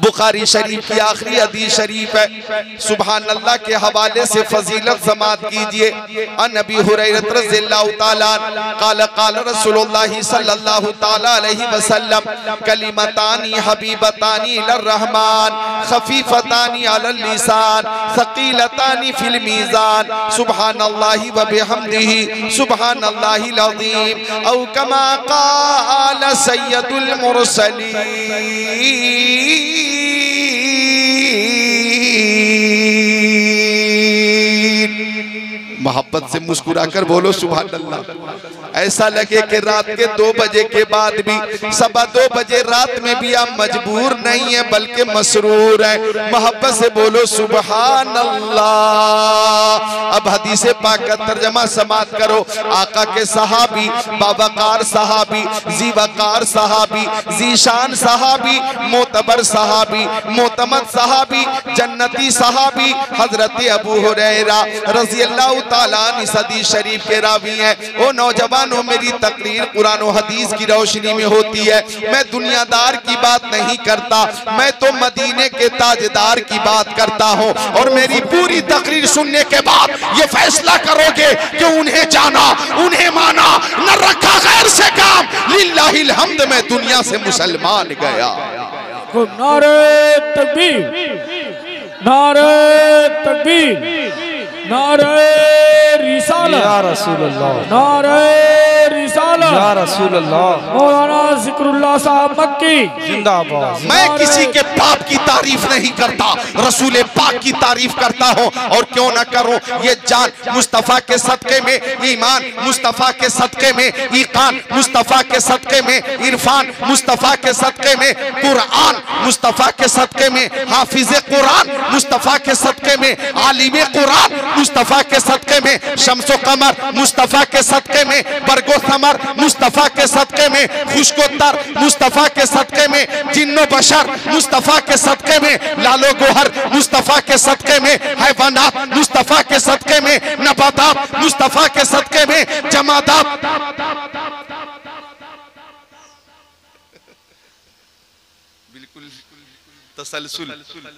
बुखारी शरीफ की आखिरी हदीस शरीफ है। सुभान अल्लाह के हवाले से फजीलत समात कीजिए। अन अबी हुरैरा रज़ियल्लाहु ताला क़ाल क़ाल रसूलुल्लाह सल्लल्लाहु ताला अलैहि वसल्लम कलिमतानी हबीबतानी इलर रहमान खफीफतानी अलल लिसान सकीलतानी फिल मीज़ान सुभानल्लाहि व बिहम्दिही सुभानल्लाहिल अज़ीम औ कमा क़ाल सय्यदुल मुरसलीन। मोहब्बत से मुस्कुराकर बोलो सुभान अल्लाह। ऐसा लगे कि रात के 2 बजे के बाद भी 2:15 बजे रात में भी आप मजबूर नहीं है बल्कि मसरूर है। मोहब्बत से बोलो सुभान अल्लाह। अब हदीस पाक का तर्जमा समात करो। आका के सहाबी, बावकार सहाबी, जीवकार सहाबी, जीशान सहाबी, मोतबर सहाबी, मोतमद सहाबी, जन्नती सहाबी हजरत अबू हुरैरा रज़ियल्लाहु ताला इस हदीस शरीफ के रावी हैं। ओ नौजवानों, मेरी तकरीर कुरान और हदीस की रोशनी में होती है। मैं दुनियादार की बात नहीं करता, मैं तो मदीने के ताजदार की बात करता हूँ। और मेरी पूरी तकरीर सुनने के बाद ये फैसला करोगे कि उन्हें जाना, उन्हें माना, न रखा गैर से काम। लिल्लाहिल हम्द, मैं दुनिया से मुसलमान गया। नारे तकबीर, नारे तकबीर, नारे रिसालत या रसूल अल्लाह, नारे रिसालत या रसूल अल्लाह। मौलाना ज़िक्रुल्लाह साहब मक्की जिंदाबाद। मैं किसी के बाप की तारीफ नहीं करता, रसूल पाक की तारीफ करता हूँ। और क्यों ना करूँ, ये जान मुस्तफ़ा के सदक़े में, ईमान मुस्तफ़ा के सदक़े में, ईकान मुस्तफ़ा के सदक़े में, इरफान मुस्तफ़ा के सदक़े में, कुरान मुस्तफ़ा के सदक़े में, हाफिज़ कुरान मुस्तफ़ा के सदक़े में, आलिम कुरान मुस्तफ़ा के सदक़े में, शम्सो कमर मुस्तफ़ा के सदक़े में, बरगो समर मुस्तफ़ा के सदक़े में, खुशकोतर मुस्तफ़ा के सदक़े में, जिन्नो बशर मुस्तफ़ा के सदक़े में, लालो गोहर मुस्तफ़ा के सदक़े में, हैवानात मुस्तफ़ा के सदक़े में, नबातात मुस्तफ़ा के सदक़े में, जमादात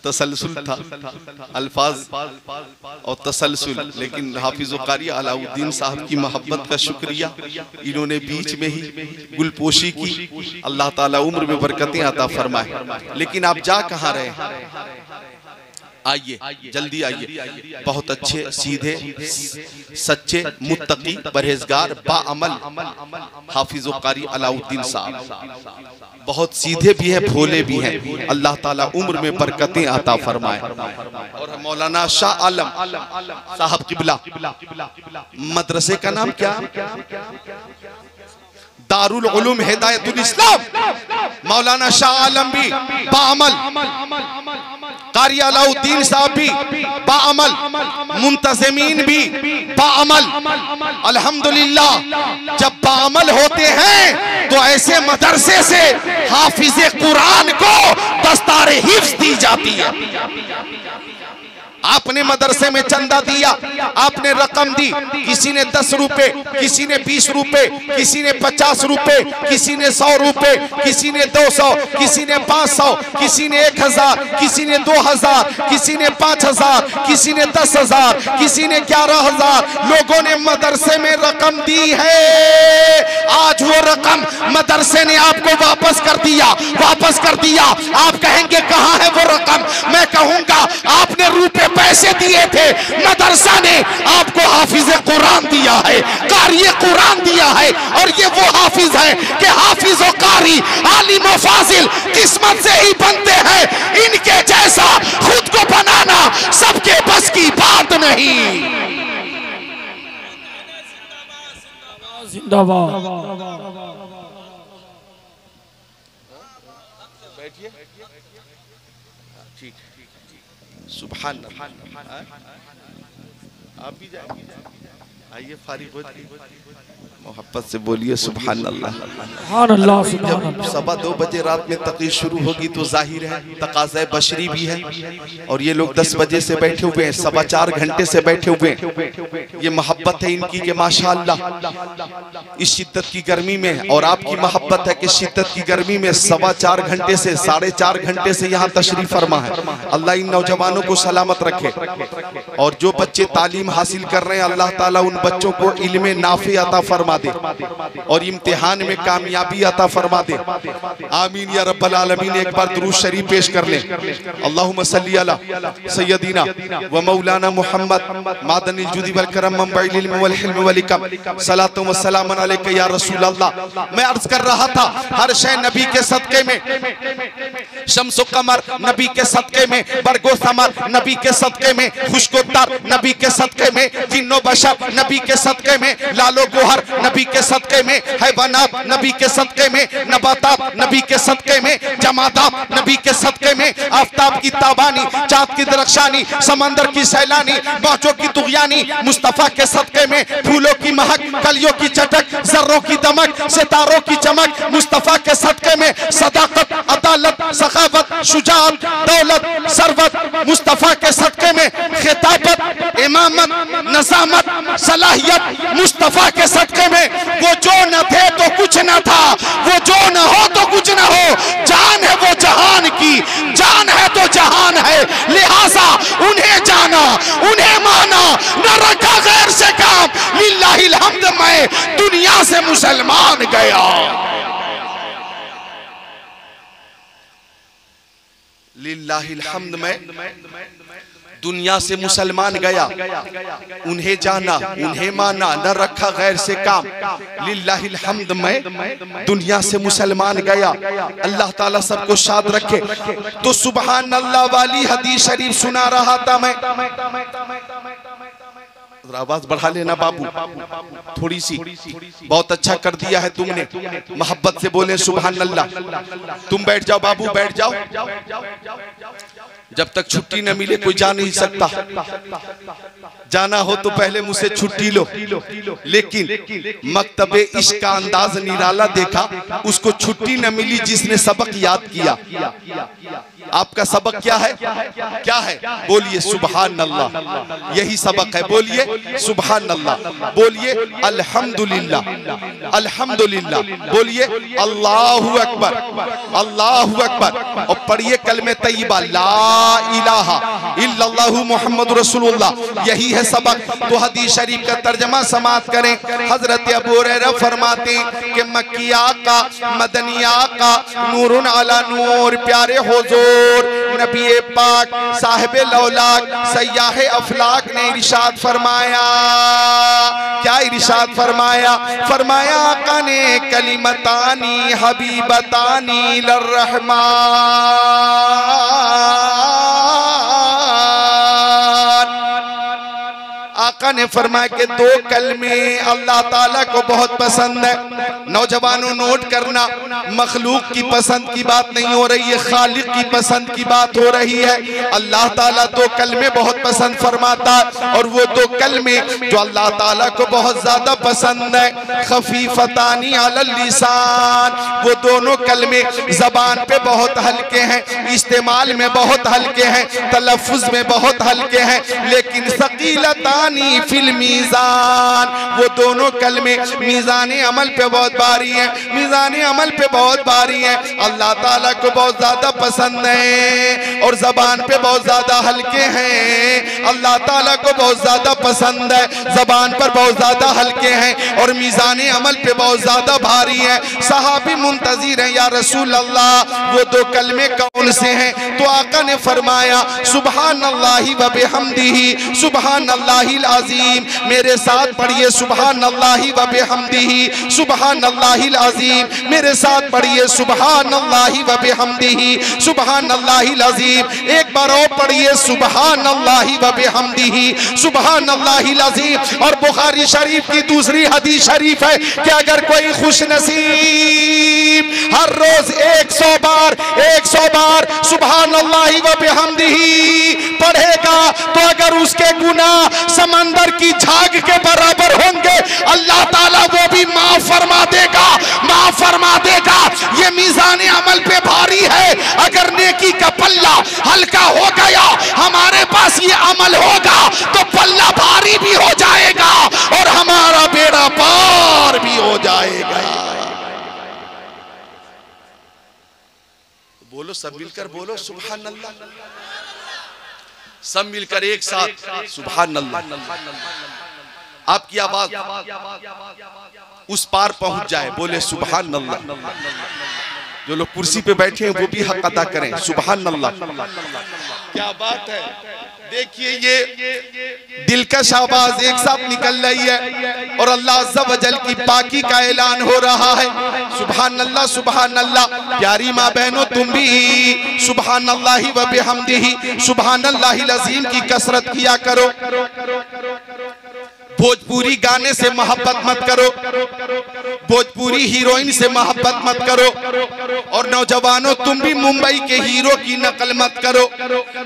तसलसल था अल्फाज और तसलसल। लेकिन हाफिज़ कारी अलाउद्दीन साहब की मोहब्बत का शुक्रिया, इन्होंने बीच में ही गुलपोशी की। अल्लाह ताला उम्र में बरकतें अता फरमाए। लेकिन आप जा कहाँ रहे? आइए, जल्दी आइए। बहुत अच्छे, सीधे, सच्चे, मुत्तकी, परहेजगार, बाअमल हाफिज़ कारी अलाउद्दीन साहब बहुत सीधे भी हैं, भोले भी हैं। अल्लाह ताला उम्र में बरकतें अता फरमाए। और मौलाना शाह आलम साहब किबला, मदरसे का नाम क्या? दारुल उलूम हिदायतुल इस्लाम। मौलाना शाह आलम भी बाअमल, कारी अलाउद्दीन साहब भी बाअमल, मुंतज़िमीन भी बाअमल। अल्हम्दुलिल्लाह, जब बाअमल होते हैं तो ऐसे मदरसे से हाफिज़े कुरान को दस्तारे हिफ्ज़ दी जाती है। आपने मदरसे में चंदा दिया, आपने रकम दी, किसी ने 10 रुपए, किसी ने 20 रुपए, किसी ने 50 रुपए, किसी ने 100 रुपए, किसी ने 200, किसी ने 500, किसी ने 1000, किसी ने 2000, किसी ने 5000, किसी ने 10,000, किसी ने 11,000 लोगों ने मदरसे में रकम दी है। आज वो रकम मदरसे ने आपको वापस कर दिया, वापस कर दिया। आप कहेंगे कहाँ है वो रकम? मैं कहूंगा आपने रुपए पैसे दिए थे, मदरसा ने आपको हाफिज़े कुरान दिया है, कारी कुरान दिया है। और ये वो हाफिज है कि हाफिज और कारी, आलिम और फाजिल किस्मत से ही बनते हैं। इनके जैसा खुद को बनाना सबके बस की बात नहीं। जिंदाबाद। बैठिए। ठीक, सुभान अल्लाह। आप भी जाइए, आइए, फारिग हो जाइए। मोहब्बत से बोलिए सुभान अल्लाह। सुभान अल्लाह, सुभान अल्लाह। 2:15 बजे रात में तक़रीर शुरू होगी तो जाहिर है तकाज़े बशरी भी है, और ये लोग 10 बजे से बैठे हुए हैं, 4.25 घंटे से बैठे हुए हैं। ये मोहब्बत है इनकी कि माशाअल्लाह इस शिद्दत की गर्मी में, और आपकी मोहब्बत है कि शिद्दत की गर्मी में 4.25 घंटे से 4.5 घंटे से यहाँ तशरीफ फरमा है। अल्लाह इन नौजवानों को सलामत रखे, और जो बच्चे तालीम हासिल कर रहे हैं अल्लाह ताला उन बच्चों को इल्म नाफी अता फरमा दे और इम्तिहान में कामयाबी अता फरमा दे। आमीन या रब्बल आलमीन। एक बार दुरूद शरीफ पेश कर ले। अल्लाहुम्मा सल्ली अला सय्यदीना व मौलाना मुहम्मद मादनिल जुदी वल करम मंबइल इल्म वल हिल्म वल हिकम सलातु व सलाम अलैका या रसूल अल्लाह। मैं अर्ज कर रहा था हर शय नबी के सदके में, शम्सो कमर नबी के सदके में, बरगो समर नबी के सदके में, खुशकोतर नबी के सदके में, जिन्नो बशर नबी के सदके में, लालो गोहर नबी के सदके में, हैवानात नबी के सदके में, नबातात नबी के सदके में, जमादात नबी के सदके में, आफ्ताब की ताबानी, चाँद की दरख्शानी, समंदर की सैलानी, मौजों की तुग़यानी मुस्तफ़ा के सदके में, फूलों की महक, कलियों की चटक, जर्रों की दमक, सितारों की चमक मुस्तफ़ा के सदके में, सदाकत, अदालत, सखावत, शुजाअत, दौलत, सरवत मुस्तफ़ा के सदके में, खिताबत, इमामत, नज़ामत, सलाहियत मुस्तफ़ा के सदके में। वो जो न थे तो कुछ न था, वो जो न हो तो कुछ न हो, जान है वो जहान की, जान है तो जहान है, लिहाजा उन्हें जाना, उन्हें माना, न रखा गैर से काम। लिल्लाहिल हम्द, मैं दुनिया से मुसलमान गया। लिल्लाहिल हम्द, मैं दुनिया से मुसलमान गया। उन्हें जाना, उन्हें माना, न रखा गैर से काम। लिल्लाहिल हम्द, मैं दुनिया से मुसलमान गया। अल्लाह ताला सबको शाद रखे। तो सुभान अल्लाह वाली हदीस शरीफ सुना रहा था मैं। आवाज बढ़ा लेना बाबू थोड़ी सी। बहुत अच्छा कर दिया है तुमने, मोहब्बत से बोले सुभान अल्लाह। तुम बैठ जाओ बाबू, बैठ जाओ। जब तक छुट्टी न मिले कोई जा नहीं सकता। जाना हो तो पहले मुझसे छुट्टी लो। लेकिन मकतबे इश्क का अंदाज निराला देखा, उसको छुट्टी न मिली जिसने सबक याद किया। आपका सबक क्या है? क्या है? बोलिए सुभान अल्लाह। यही सबक है, बोलिए सुभान अल्लाह, बोलिए अल्हम्दुलिल्लाह, अल्हम्दुलिल्लाह, बोलिए अल्लाहु अकबर, अल्लाहु अकबर। और पढ़िए कलमे तैयबा ला इलाहा इल्लल्लाहु मुहम्मदुर रसूलुल्लाह। यही है सबक। तो हदीस शरीफ का तर्जमा समाअत करें। हजरत अबू हुरैरा फरमाते हैं कि मक्की आका, मदनी आका, नूरुन अला नूर, प्यारे हुजूर नबी पाक साहिब लौलाक सयाह अफलाक ने इरशाद फरमाया। क्या इरशाद फरमाया? फरमाया आका ने कलिमतानी हबीबतानी लर्रहमान। आका ने फरमाया कि 2 कलमे अल्लाह ताला को बहुत पसंद है। नौजवानों नोट करना, मखलूक की पसंद की बात नहीं हो रही है, खालिक की पसंद की बात हो रही है। अल्लाह ताला 2 कलमे बहुत पसंद फरमाता, और वो 2 कलमे जो अल्लाह ताला को बहुत ज्यादा पसंद है, खफीफतानी अलल लिसान। वो दोनों कलमे जबान पे बहुत हल्के हैं, इस्तेमाल में बहुत हल्के हैं, तलफ्फुज में बहुत हल्के हैं, लेकिन सकीलतानी फिल मीज़ान। वो दोनों कलमे मीज़ाने अमल पे बहुत भारी है, मीज़ाने अमल पे बहुत भारी है। अल्लाह ताला को बहुत ज्यादा पसंद है और जबान पे बहुत ज्यादा हल्के हैं। अल्लाह ताला को बहुत ज्यादा पसंद है, जबान पर बहुत ज्यादा हल्के हैं और मीज़ाने अमल पे बहुत ज्यादा भारी है। सहाबी मुंतज़िर हैं, या रसूल अल्लाह वो 2 कलमे कौन से हैं? तो आका ने फरमाया सुभान अल्लाहि व बिहम्दिही, सुभान अल्लाहिल अज़ीम। मेरे साथ पढ़िए सुभान अल्लाहि व बिहम्दिही, सुभान सुबहानल्लाहिल अज़ीम। मेरे साथ पढ़िए सुबहानल्लाहि व बिहम्दिही सुबहानल्लाहिल अज़ीम। एक बार और पढ़िए सुबहानल्लाहि व बिहम्दिही सुबहानल्लाहिल अज़ीम। और बुखारी शरीफ की दूसरी हदीस शरीफ है कि अगर कोई खुश नसीब हर रोज 100 बार सुबहानल्लाहि व बिहम्दिही पढ़ेगा तो अगर उसके गुनाह समंदर की झाग के बराबर होंगे, अल्लाह ताला वो भी माफ फरमा देगा। ये मीज़ान अमल पे भारी है। अगर नेकी का पल्ला हल्का हो गया, हमारे पास ये अमल होगा तो पल्ला भारी भी हो जाएगा और हमारा बेड़ा पार भी हो जाएगा। बोलो, सब मिलकर बोलो सुबहानल्लाह। सब मिलकर एक साथ सुबहानल्लाह। आपकी आवाज उस पार पहुंच जाए, बोले सुबहानल्लाह। जो लोग कुर्सी पे बैठे हैं वो भी हक अदा करें सुबहानल्लाह। क्या बात है। देखिए ये दिलकश आवाज एक साथ निकल रही है और अल्लाह अज़्ज़ा व जल की पाकी का ऐलान हो रहा है। सुबहानल्लाह सुबहानल्लाह। प्यारी माँ बहनों, तुम भी सुबहानल्लाहि व बिहम्दिही सुबहानल्लाहिल अज़ीम की कसरत किया करो। भोजपुरी गाने से मोहब्बत मत करो, भोजपुरी हीरोइन से मोहब्बत मत करो। और नौजवानों, तुम भी मुंबई के हीरो की नकल मत करो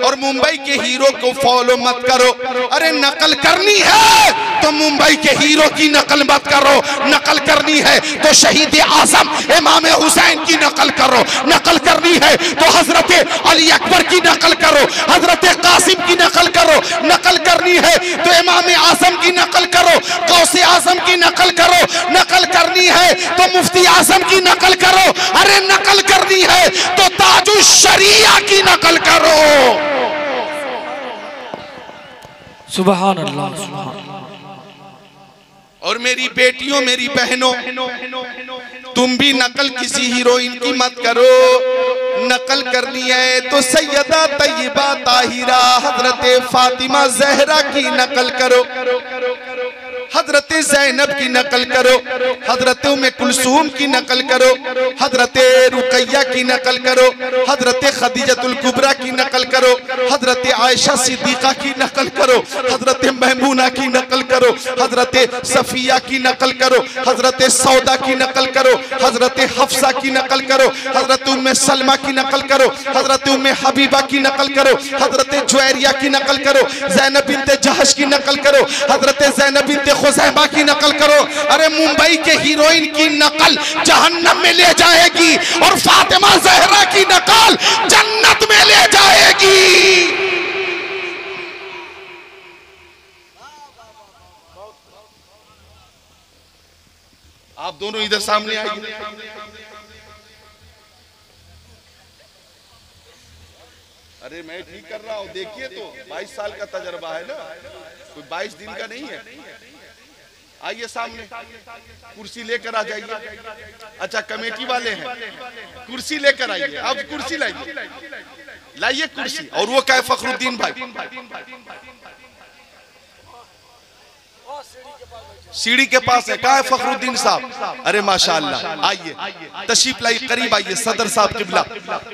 और मुंबई के हीरो को फॉलो मत करो। अरे नकल करनी है तो मुंबई के हीरो की नकल मत करो। नकल करनी है तो शहीद आज़म इमाम हुसैन की नकल करो। नकल करनी है तो हजरत अली अकबर की नकल करो, हजरत कासिम की नकल करो। नकल करनी है तो इमाम आज़म की नकल करो, गौसे आज़म की नकल करो। नकल करनी है तो मुफ्ती आज़म की नकल करो। अरे नकल करनी है तो ताजुश शरिया की नकल करो। सुभान अल्लाह, सुभान अल्लाह। और मेरी बेटियों, मेरी बहनों, तुम भी नकल किसी हीरोइन की मत करो। नकल करनी है तो सैयदा तैयबा ताहिरा हजरत फातिमा जहरा की नकल करो, हजरत ज़ैनब की नकल करो, हजरत उम्मे कुलसूम की नकल करो, हजरत रुकैया की नकल करो, हजरत खदीजतुल कुबरा की नकल करो, हजरत आयशा सिद्दीक़ा की नकल करो, हजरत मैमूना की नकल करो, हजरत सफिया की नकल करो, हजरत सौदा की नकल करो, हजरत हफ्सा की नकल करो, हजरत उम्मे सलमा की नकल करो, हजरत उम्मे हबीबा की नकल करो, हजरत जुवैरिया की नकल करो, ज़ैनब बिन्ते जहश की नकल करो, हजरत ज़ैनब बिन्ते खुज़ैमा की नकल करो। अरे मुंबई के हीरोइन की नकल जहन्नम में ले जाएगी और फातिमा ज़हरा की नकल जन्नत में ले जाएगी। आप दोनों इधर सामने आइए। अरे मैं ठीक कर रहा हूँ, देखिए तो 22 साल का तजर्बा है ना, कोई 22 दिन का नहीं है। आइए सामने, कुर्सी लेकर आ जाइए। अच्छा कमेटी वाले हैं, कुर्सी लेकर आइए। अब कुर्सी लाइए कुर्सी। और वो क्या है फखरुद्दीन भाई सीढ़ी के पास है, कहाँ है फखरुद्दीन साहब? अरे माशाअल्लाह, आइए तशरीफ लाइए, करीब आइए। सदर साहब किबला,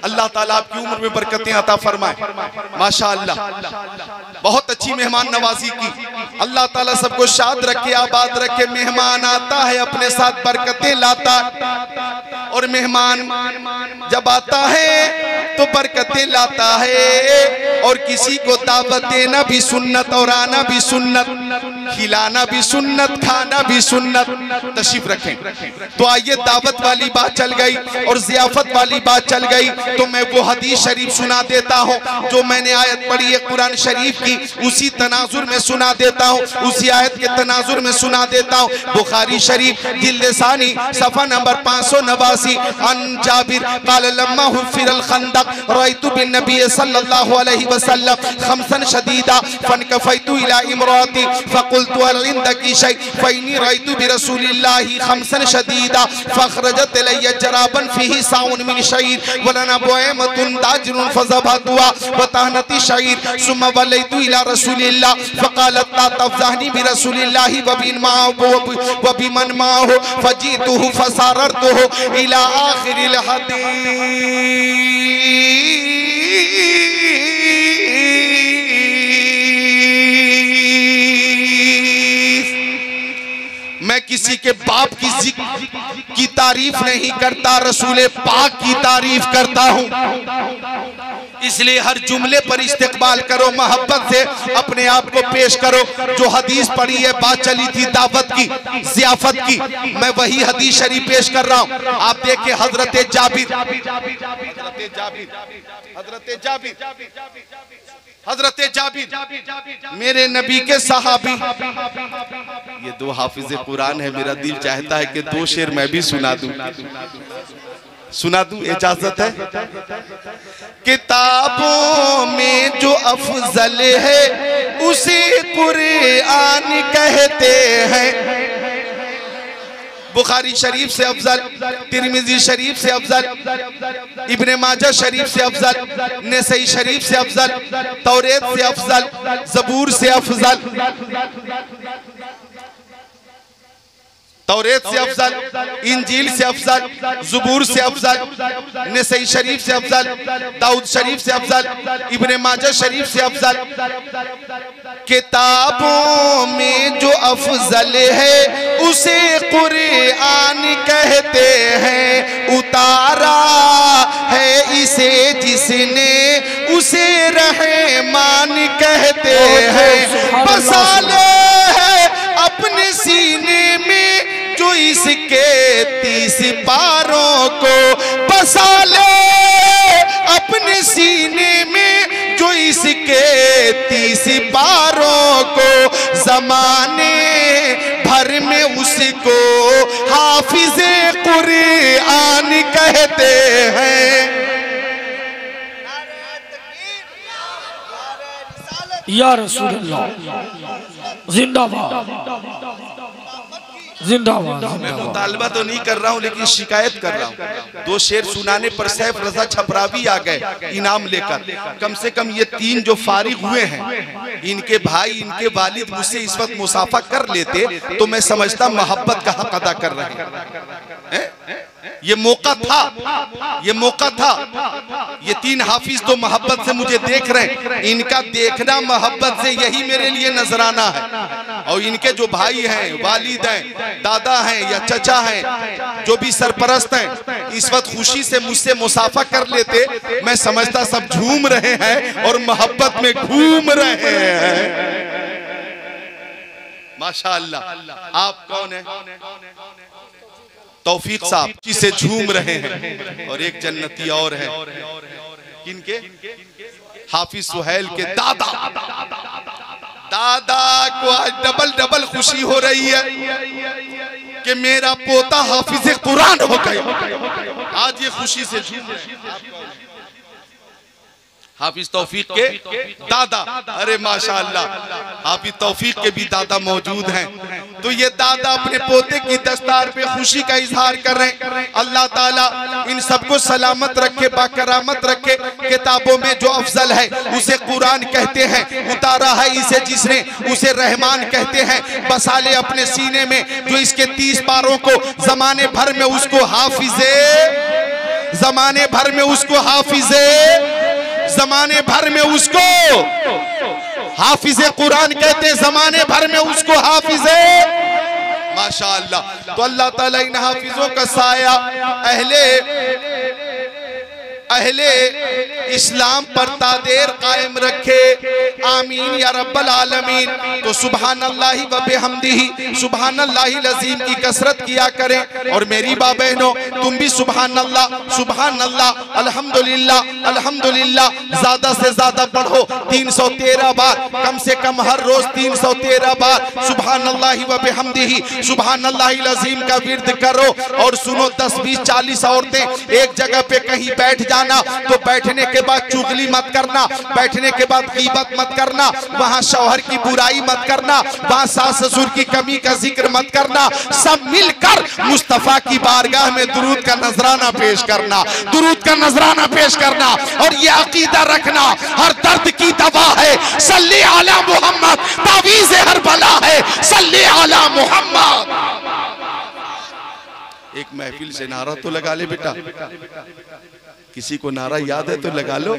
अल्लाह ताला आपकी उम्र में बरकतें अता फरमाए। माशाअल्लाह बहुत अच्छी मेहमान नवाजी की। अल्लाह ताला सबको शाद रखे, आबाद रखे। मेहमान आता है अपने साथ बरकतें लाता, और मेहमान जब आता है तो बरकतें लाता है। और किसी को दावत देना भी सुन्नत और आना भी सुन्नत, खिलाना भी सुन्नत, खाना भी सुन्नत। तशरीफ रखें। तो आइए, दावत वाली बात चल गई और ज़ियाफत वाली बात चल गई, तो मैं वो हदीस शरीफ सुना देता हूँ जो मैंने आयत पढ़ी है कुरान शरीफ की, उसी तनाजुर में सुना देता हूँ, उसी आयत के तनाजुर में सुना देता हूँ। बुखारी शरीफ जिल्द सानी सफ़ा नंबर 589। अन जाबिर क़ाल लम्मा हुफ़िरल खंदक खंदक रअयतु बिन नबी सल्लल्लाहु अलैहि वसल्लम खमसन शदीदा फनकफैतु इला इमराती फकुल्तु हल इंदकी शै फइनी रअयतु बि रसूलिल्लाहि खमसन शदीदा फखरजत इलैया जराबन फीही साउन मिन शईर वलना बुएमतुन दाजरुन फज़बहतुहा वतहनती शईर सुम्मा वलैतु इला रसूलिल्लाह फक़ालत ला तफ़ज़हनी बि रसूलिल्लाहि व बिमन माहु फजीतुहु फसाररतुहु इला आखिरिल हदीस। मैं किसी के बाप की तारीफ नहीं करता, रसूले पाक की तारीफ करता हूं। इसलिए हर जुमले पर इस्तेक़बाल करो, मोहब्बत से अपने आप को पेश करो। जो हदीस पढ़ी है, बात चली थी दावत की, ज़ियाफत की, मैं वही हदीस शरीफ पेश कर रहा हूं। आप देखिए हजरत जाबिर मेरे नबी के सहाबी। ये दो हाफिज़े कुरान है, मेरा दिल चाहता है कि दो शेर मैं भी सुना दूं, इजाजत है? किताबों में जो अफजल है उसे कुरान कहते हैं। बुखारी शरीफ से अफजल, तिरमिजी शरीफ से अफजल, इब्ने माजा शरीफ से अफजल, नसई शरीफ से अफजल, तौरेत से अफजल, ज़बूर से अफजल, तौरेत से अफजल, इंजील से अफजल, ज़बूर से अफजल, नसई शरीफ से अफजल, दाऊद शरीफ से अफजल, इब्ने माजा शरीफ से अफजल। किताबों में जो अफजल है उसे कुरान कहते हैं। उतारा है इसे जिसने उसे रहमान कहते हैं। बसाले है अपने सीने में जो इसके 30 पारों को, बसाले अपने सीने में जो इसके 30 पारों को, ज़माने भर में उसको हाफिज़े कुरान कहते हैं। या रसूल अल्लाह जिंदाबाद जिंदाबाद। मैं मुतालबा तो नहीं कर रहा हूँ लेकिन शिकायत कर रहा हूँ। दो शेर सुनाने पर सैफ रजा छपरावी आ गए इनाम लेकर। कम से कम ये 3 जो फारिग हुए हैं, इनके भाई, इनके वालिद मुझसे इस वक्त मुसाफा कर लेते तो मैं समझता मोहब्बत का हक अदा कर रहे हैं। ये मौका था, ये मौका था। ये 3 हाफिज तो मोहब्बत से मुझे देख रहे हैं, इनका देखना मोहब्बत से यही मेरे लिए नजराना है। और इनके जो भाई हैं, वालिद हैं, दादा हैं या चचा हैं, जो भी सरपरस्त हैं, इस वक्त खुशी से मुझसे मुसाफा कर लेते, मैं समझता सब झूम रहे हैं और मोहब्बत में घूम रहे हैं। माशाअल्लाह। आप कौन है? तौफीक साहब जिसे झूम रहे हैं। और एक जन्नती और है, किनके? हाफिज सुहेल के दादा। दादा को आज डबल खुशी हो रही है कि मेरा पोता हाफिज कुरान हो गया। आज ये खुशी से झूम रहे हैं। हाफिज तौफीक के दादा। अरे माशाअल्लाह, हाफिज तौफीक के भी दादा मौजूद हैं। तो ये दादा अपने पोते की दस्तार पे खुशी का इजहार कर रहे हैं। अल्लाह ताला इन सबको सलामत रखे, बाकरामत रखे। किताबों में जो अफजल है उसे कुरान कहते हैं। उतारा है इसे जिसने उसे रहमान कहते हैं। बसाले अपने सीने में जो इसके 30 पारों को, जमाने भर में उसको हाफिजे, जमाने भर में उसको हाफिजे, जमाने भर में उसको हाफिज़े कुरान कहते हैं। जमाने भर में उसको हाफिज़े माशाअल्लाह। तो अल्लाह ताला इन हाफिजों का साया अहले इस्लाम पर तादेर कायम रखे, आमीन या रब्बल आलमीन। तो सुभान अल्लाह व बिहम्दिही, सुभान अल्लाहिल अज़ीम की कसरत किया करें। और मेरी माँ बहनों, तुम भी सुभान अल्लाह, अल्हम्दुलिल्लाह अल्हम्दुलिल्लाह ज्यादा से ज्यादा पढ़ो। 313 बार, कम से कम हर रोज 313 बार सुभान अल्लाह व बिहम्दिही, सुभान अल्लाहिल अज़ीम का विर्द करो। और सुनो, 10, 20, 40 औरतें एक जगह पे कहीं बैठ जाना, तो बैठने के बाद चुगली मत करना, बैठने के बाद गीबत मत करना, वहां शौहर की बुराई मत करना, वहां सास ससुर की कमी का जिक्र मत करना। सब मिलकर मुस्तफा की बारगाह में दुरूद का नजराना पेश करना, दुरूद का नजराना पेश करना। और ये अकीदा रखना, हर दर्द की दवा है सल्ली अला मोहम्मद, तावीज़ हर बला है सल्ली अला मोहम्मद। एक महफिल से नारा तो लगा ले बेटा, किसी को नारा याद है तो लगा लो।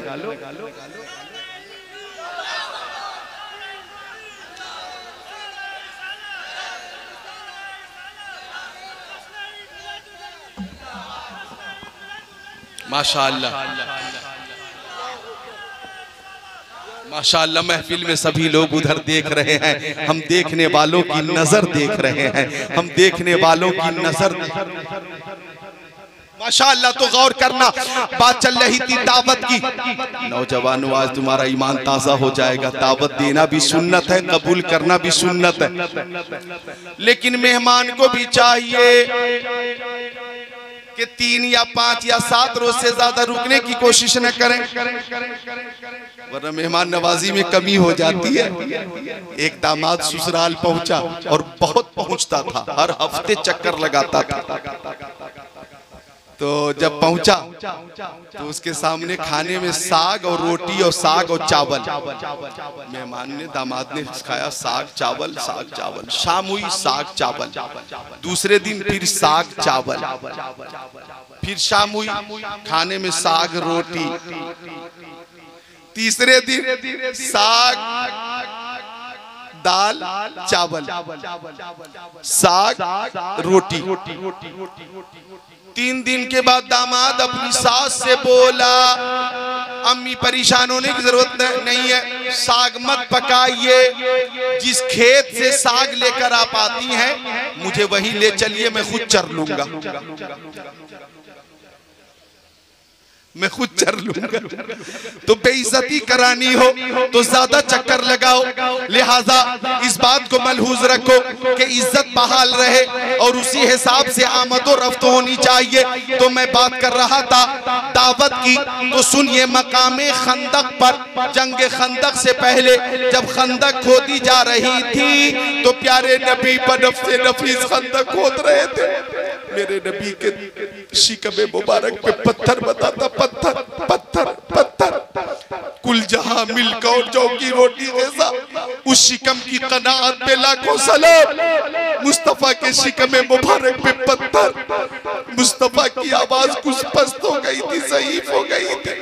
माशाअल्लाह माशाअल्लाह, महफिल में सभी लोग उधर देख रहे हैं, हम देखने वालों की नजर देख रहे हैं, हम देखने वालों की नजर। माशाअल्लाह, तो गौर करना, बात चल रही थी दावत की। नौजवानों, आज तुम्हारा ईमान ताज़ा हो जाएगा। दावत देना भी सुन्नत है, कबूल करना भी सुन्नत है, लेकिन मेहमान को भी चाहिए कि 3 या 5 या 7 रोज से ज्यादा रुकने की कोशिश न करें, वरना मेहमान नवाजी में कमी हो जाती है। एक दामाद ससुराल पहुंचा और बहुत पहुंचता था, हर हफ्ते चक्कर लगाता था। तो जब पहुंचा तो उसके सामने खाने में साग और रोटी और साग और चावल, मेहमान ने, दामाद ने खाया साग चावल, साग चावल। शाम हुई, साग चावल। दूसरे दिन फिर साग चावल, फिर शाम हुई, खाने में साग रोटी। तीसरे दिन साग दाल चावल, साग रोटी। 3 दिन के बाद दामाद अपनी सास से बोला, अम्मी परेशान होने की जरूरत नहीं है, साग मत पकाइए, जिस खेत से साग लेकर आप आती हैं मुझे वहीं ले चलिए, मैं खुद चर लूंगा, मैं खुद चर लूंगा। तो बेइज्जती करानी हो तो ज्यादा चक्कर लगाओ। लिहाजा इस बात को मलहूज रखो कि इज्जत बहाल रहे और उसी हिसाब से आमद और रफ्त होनी चाहिए। तो मैं बात कर रहा था दावत की, तो सुनिए, मकामे खंदक पर, जंग खंदक से पहले जब खंदक खोदी जा रही थी तो प्यारे नबी बर्फ से नफीस खंदक खोद रहे थे। मेरे नबी के शिकमे मुबारक पे पत्थर बताता, पत्थर पत्थर पत्थर, कुल जहां मिलकर और जौ की रोटी जैसा। उस शिकम की कनात पे लाखों सलाम। मुस्तफा के शिकमे मुबारक पे पत्थर। मुस्तफा की आवाज कुछ पस्त हो गई थी, ज़ईफ हो गई थी।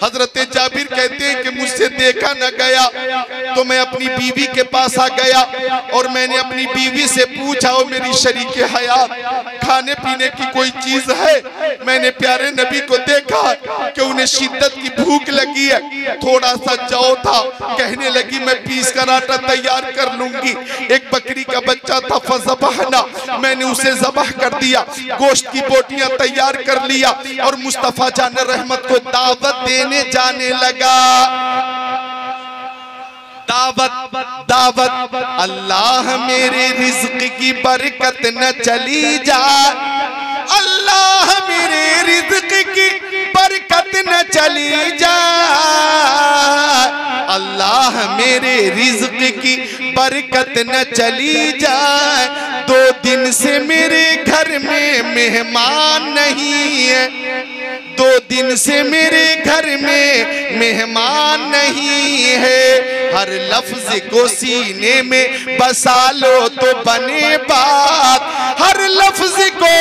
हजरत जाबिर कहते हैं कि मुझसे देखा न गया तो मैं अपनी बीवी के पास आ गया और मैंने अपनी बीवी से पूछा, ओ मेरी शरीके हयात, खाने पीने की कोई चीज है? मैंने प्यारे नबी को देखा कि उन्हें शिद्दत की भूख लगी है, थोड़ा सा जौ था, कहने लगी मैं पीस कर आटा तैयार कर लूंगी। एक बकरी का बच्चा था, फज़बहना, मैंने उसे ज़बह कर दिया, गोश्त की बोटियां तैयार कर लिया और मुस्तफा जान रहमत को दावत देने जाने लगा। दावत दावत, अल्लाह मेरे रिज़्क़ की बरकत न चली जाए, अल्लाह मेरे रिज़्क़ की बरकत न चली जाए, अल्लाह मेरे रिज़्क़ की बरकत न चली जाए। 2 दिन से मेरे घर में मेहमान नहीं है, 2 दिन से मेरे घर में मेहमान नहीं है। हर लफ्ज को सीने में बसा लो तो बने बात, हर लफ्ज को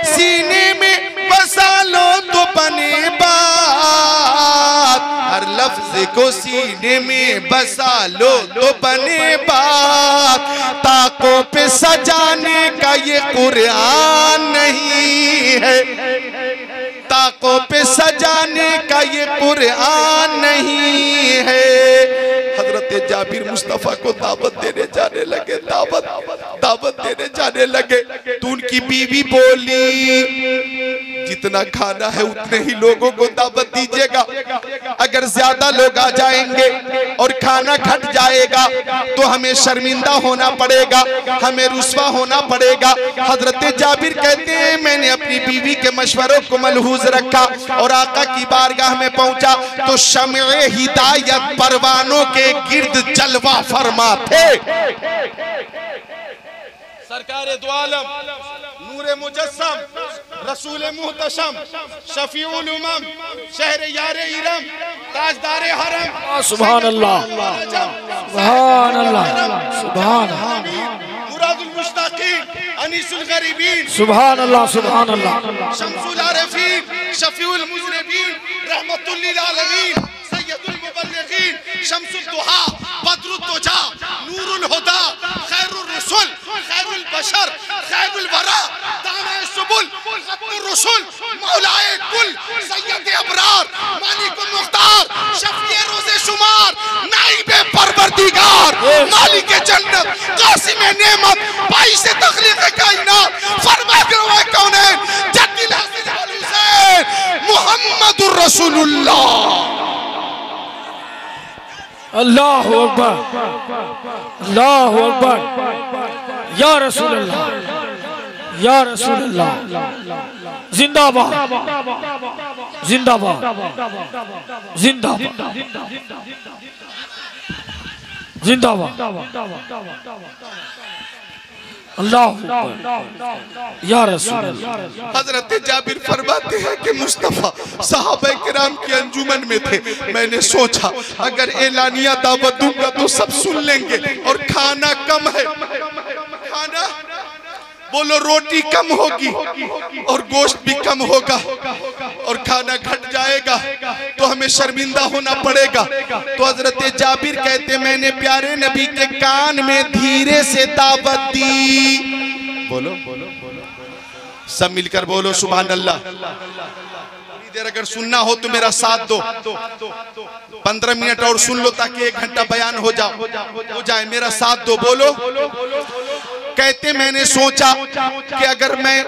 सीने में बसा लो तो बने बात, हर लफ्ज को सीने में बसा लो तो बने बात। ताकों पे सजाने का ये कुरान नहीं है, ताकों पे सजाने का ये कुरान नहीं है। हजरत जाबिर मुस्तफा को दावत देने जाने लगे, दावत देने जाने लगे। तो उनकी बीवी बोली जितना खाना है उतने ही लोगों को दावत दीजिएगा, अगर ज्यादा लोग आ जाएंगे और खाना घट जाएगा तो हमें शर्मिंदा होना पड़ेगा, हमें रुस्वा होना पड़ेगा। हजरत जाबिर कहते हैं मैंने अपनी बीवी के मशवरों को मलहूज रखा और आका की बारगाह में पहुंचा तो शम्ए हिदायत परवानों के गिर्द जलवा फरमा थे। सरकारे दो आलम नूरे मुजस्सम रसूल मुहतशम शफीउल उमम शहर यारे इरम ताजदारे हरम सुभान अल्लाह सुभान अल्लाह सुभान मुरादुल मुश्ताकीन अनीसुल गरीबीन सुभान अल्लाह सुभान अल्लाह शम्सुल आरिफीन शफीउल मुज़निबीन रहमतुल लिल आलमीन सय्यदुल मुबल्लिगीन शम्सुल दुहा बदरुत तुजा नूरुल हुदा खैरुर रसूल खैरुल बशर खैरुल वरा दानाए सुबुल खत्तुर रसूल मौलाए कुल सय्यद अबरार मालिकुल मुख्तार शफीए रोज़े शुमार नाइबे परवरदिगार मालिक जन्नत कासिम नेमत बाइस तखलीक़ कायनात फरमाए कौनैन जद्दुल हसन अल हुसैन मुहम्मदुर रसूलुल्लाह। अल्लाहु अकबर अल्लाहु अकबर या रसूल अल्लाह या रसूल अल्लाह जिंदाबाद जिंदाबाद जिंदाबाद जिंदाबाद अल्लाह या रसूल अल्लाह। हजरत जाबिर फरमाते हैं कि मुस्तफा सहाबा किराम की अंजुमन में थे, मैंने सोचा अगर एलानिया दावत दूंगा तो सब सुन लेंगे और खाना कम है, खाना बोलो रोटी कम होगी और गोश्त भी कम होगा और खाना घट जाएगा तो हमें शर्मिंदा होना पड़ेगा। तो हजरत जाबिर कहते मैंने प्यारे नबी के कान में धीरे से दावत दी। बोलो सब मिलकर बोलो सुभान अल्लाह। देर अगर सुनना हो तो मेरा साथ दो, 15 मिनट और सुन लो ताकि 1 घंटा बयान हो जाए, मेरा साथ दो। बोलो कहते मैंने सोचा कि अगर मैं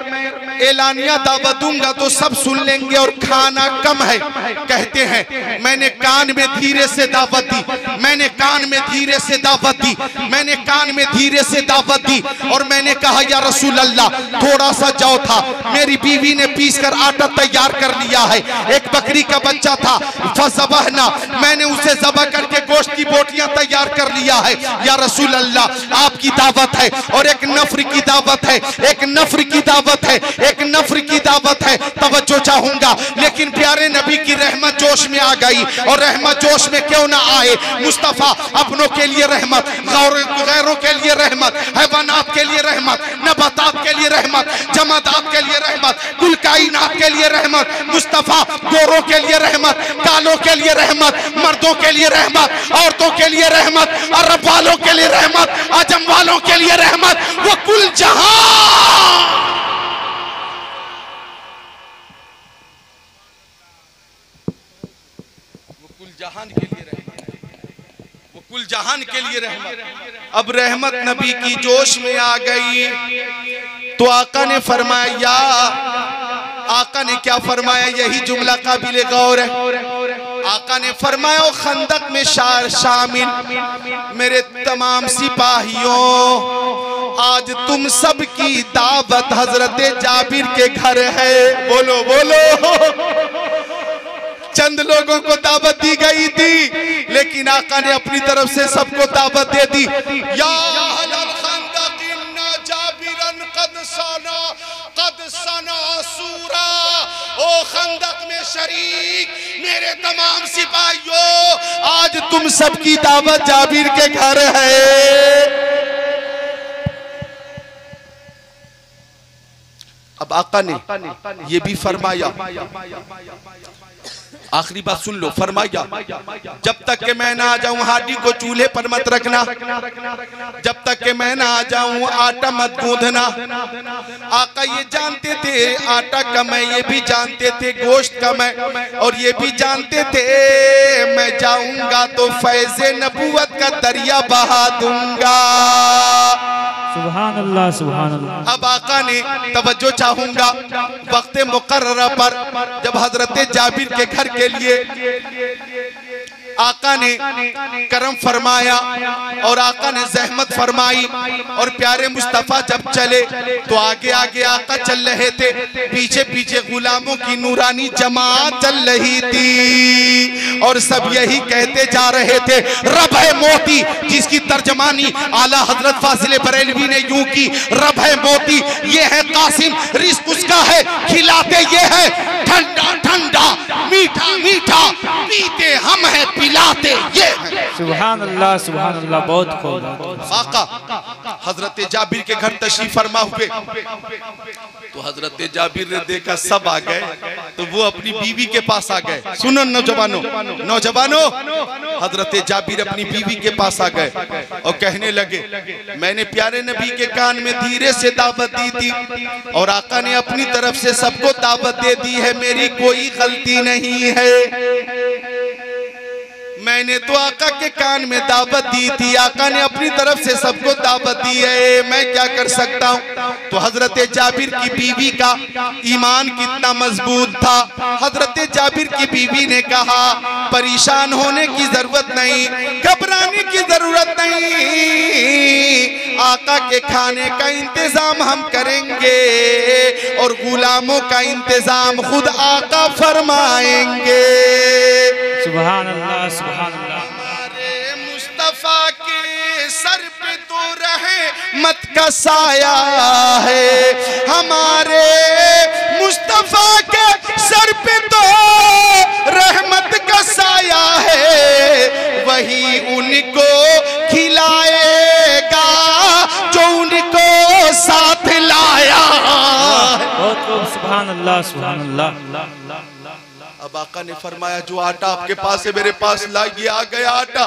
एलानिया दावत दूंगा तो सब सुन लेंगे और खाना कम है। कहते हैं मैंने कान में धीरे से दावत दी, मैंने कान में धीरे से दावत दी, मैंने कान में धीरे से दावत दी और मैंने कहा या रसूल अल्लाह थोड़ा सा जौ था, मेरी बीवी ने पीस कर आटा तैयार कर लिया है, एक बकरी का बच्चा था फज़बहना, मैंने उसे ज़बह करके गोश्त की बोटियां तैयार कर लिया है। या रसूल अल्लाह आपकी दावत है और एक नफ्र की दावत है, एक नफ्र की दावत है, एक नफ्र की दावत है, तवज्जो चाहूंगा। लेकिन प्यारे नबी की रहमत जोश में आ गई और रहमत जोश में क्यों ना आए। मुस्तफ़ा अपनों के लिए रहमत, गैरों के लिए रहमत, हैवानात के लिए रहमत, नबातात के लिए रहमत, जमादात के लिए रहमत, कुल कायनात के लिए रहमत। मुस्तफ़ा गोरों के लिए रहमत, कालों के लिए रहमत, मर्दों के लिए रहमत, औरतों के लिए रहमत, अरब वालों के लिए रहमत, अजम वालों के लिए रहमत, वो कुल जहां के लिए रहमत, वो कुल जहान के लिए रहमत। अब रहमत नबी की जोश में आ गई तो आका ने फरमाया, या आका ने क्या फरमाया, यही जुमला काबिल गौर है। आका ने फरमाया खंदक में शामिल मेरे तमाम सिपाहियों, आज तुम सब की दावत हजरत जाबिर के घर है। बोलो बोलो चंद लोगों को दावत दी गई थी लेकिन आका ने अपनी तरफ से सबको दावत दे दी। या अहलल खंदक इन्ना जाबिरन कद सना सूरा, ओ खंदक में शरीक मेरे तमाम सिपाहियों, आज तुम सबकी दावत जाबिर के घर है। अब आका ने ये भी फरमाया, आखिरी बात सुन लो, फरमाया जब तक के मैं ना आ जाऊं हांडी को चूल्हे पर मत रखना, जब तक के मैं ना आ जाऊं आटा मत गूंदना। आका ये जानते थे आटा कम है, ये भी जानते थे गोश्त कम है, और ये भी जानते थे मैं जाऊंगा तो फैज़े नबूवत का दरिया बहा दूंगा। सुभान अल्लाह, सुभान अल्लाह। अब आका ने तवज्जो चाहूंगा वक्त मुकर्रर पर जब हजरत जाबिर के घर के लिए आका ने करम फरमाया और आका ने जहमत फरमाई, और प्यारे मुस्तफा जब चले तो आगे आगे आका चल रहे थे, पीछे पीछे गुलामों की नूरानी जमात चल रही थी, और सब यही कहते जा रहे थे रब है मोती, जिसकी तर्जमानी आला हजरत फाजिल बरेलवी ने यूं की, रब है मोती ये है कासिम, रिस्क उसका है खिलाते ये है ठंडा ठंडा, मीठा मीठा पीते हम है पिलाते ये है। सुभान अल्लाह, सुभान अल्लाह। बहुत खूब। आका हजरत जाबिर के घर तशरीफ फरमा हुए तो हजरत जाबिर ने देखा सब आ गए, तो वो अपनी बीवी के पास आ गए। सुनो नौजवानों, नौजवानों, हजरत जाबिर अपनी बीवी के पास आ गए और कहने लगे मैंने प्यारे नबी के कान में धीरे से दावत दी थी, और आका ने अपनी तरफ से सबको दावत दे दी है, मेरी कोई गलती नहीं है। मैंने तो आका के कान में दावत दी थी, आका ने अपनी तरफ से सबको दावत दी है, मैं क्या कर सकता हूँ। तो हजरत जाबिर की बीवी का ईमान कितना मजबूत था। हजरत जाबिर की बीवी ने कहा परेशान होने की जरूरत नहीं, घबराने की जरूरत नहीं, आका के खाने का इंतजाम हम करेंगे और गुलामों का इंतजाम खुद आका फरमाएंगे। सुभान अल्लाह, सुभान अल्लाह। हमारे मुस्तफा के सर पे तो रहमत का साया है, हमारे मुस्तफा के सर पे तो रहमत का साया है, वही उनको खिलाएगा जो उनको साथ लाया। बहुत खूब। सुभान अल्लाह, सुभान अल्लाह। अब आका ने फरमाया जो आटा आपके पास है मेरे पास लाइए, आ गया आटा।